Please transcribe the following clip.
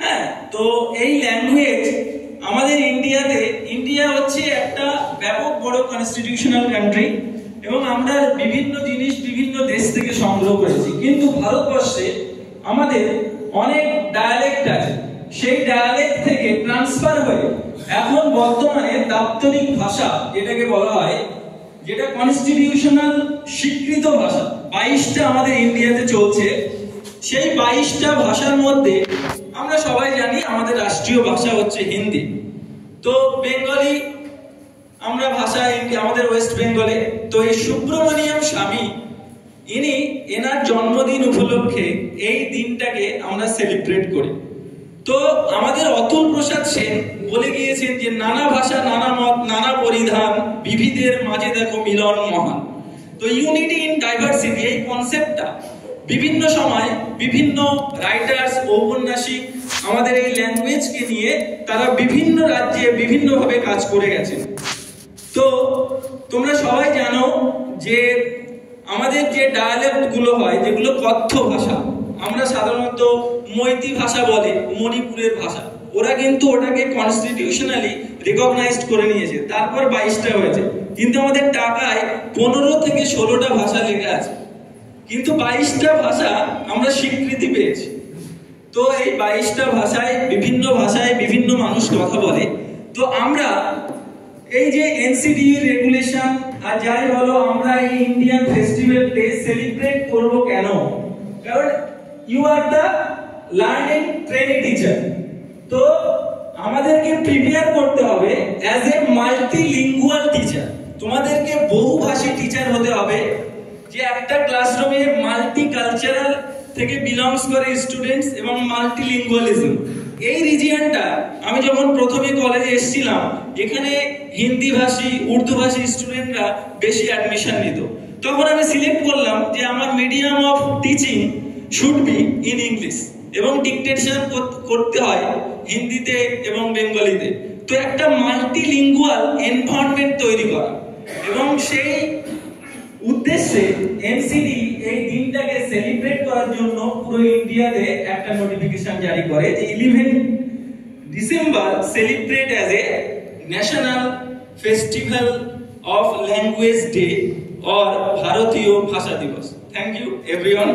হ্যাঁ, তো এই ল্যাঙ্গুয়েজ আমাদের ইন্ডিয়া হচ্ছে একটা ব্যাপক বড় কনস্টিটিউশনাল কান্ট্রি এবং আমরা বিভিন্ন জিনিস বিভিন্ন দেশ থেকে সংগ্রহ করেছি, কিন্তু ভারতবর্ষে আমাদের অনেক ডায়ালেক্ট আছে। সেই ডায়ালেক্ট থেকে ট্রান্সফার হয়ে এখন বর্তমানে দাপ্তরিক ভাষা যেটাকে বলা হয়, যেটা কনস্টিটিউশনাল স্বীকৃত ভাষা 22টা আমাদের ইন্ডিয়াতে চলছে। সেই 22টা ভাষার মধ্যে আমরা সবাই জানি আমাদের রাষ্ট্রীয় ভাষা হচ্ছে হিন্দি। তো বেঙ্গলি আমরা ভাষা আমাদের ওয়েস্ট বেঙ্গলে। তো এই সুব্রমণিয়াম স্বামী এনার জন্মদিন উপলক্ষে এই দিনটাকে আমরা সেলিব্রেট করি। তো আমাদের অতুল প্রসাদ সেন বলে গিয়েছেন যে নানা ভাষা নানা মত নানা পরিধান, বিবিধের মাঝে দেখো মিলন মহান। তো ইউনিটি ইন ডাইভার্সিটি এই কনসেপ্টটা বিভিন্ন সময় বিভিন্ন রাইটার্স ঔপন্যাসিক আমাদের এই ল্যাঙ্গুয়েজকে নিয়ে তারা বিভিন্ন রাজ্যে বিভিন্নভাবে কাজ করে গেছেন। তো তোমরা সবাই জানো যে আমাদের যে ডায়ালেক্ট গুলো হয়, যেগুলো কথ্য ভাষা, আমরা সাধারণত মৈতি ভাষা বলে মণিপুরের ভাষা, ওরা কিন্তু ওটাকে কনস্টিটিউশনালি রিকগনাইজড করে নিয়েছে, তারপর 22টা হয়েছে। কিন্তু আমাদের টাকায় 15 থেকে 16টা ভাষা লেখা আছে, কিন্তু 22টা ভাষা আমরা স্বীকৃতি পেয়েছি। তো এই 22টা ভাষায় বিভিন্ন মানুষ কথা বলে। তো আমরা এই যে এনসিডি রেগুলেশন আর যাই বলো, আমরা এই ইন্ডিয়ান ফেস্টিভ্যাল ডে সেলিব্রেট করব কেন? কারণ you are the learning training teacher. তো আমাদেরকে প্রিপেয়ার করতে হবে অ্যাজ এ মাল্টিলিঙ্গুয়াল টিচার। তোমাদেরকে বহুভাষী টিচার হতে হবে, যে একটা ক্লাসরুমে মাল্টিকালচারাল থেকে বিলংস করে স্টুডেন্টস এবং মাল্টিলিঙ্গুয়ালিজম। এই রিজিয়নটা আমি যখন প্রথমে কলেজে এসেছিলাম, এখানে হিন্দি ভাষী উর্দু ভাষী স্টুডেন্টরা বেশি অ্যাডমিশন নিত। তখন আমি সিলেক্ট করলাম যে আমার medium of teaching should be in English এবং ডিকটেশন করতে হয় হিন্দিতে এবং বেঙ্গলিতে। তো একটা মাল্টিলিঙ্গুয়াল এনভায়রনমেন্ট তৈরি করা, এবং সেই উদ্দেশ্যে এনসিডি এই দিনটাকে সেলিব্রেট করার জন্য পুরো ইন্ডিয়াতে একটা নোটিফিকেশন জারি করে যে 11 December celebrate as a national festival of language day और भारतीय भाषा दिवस। Thank you everyone.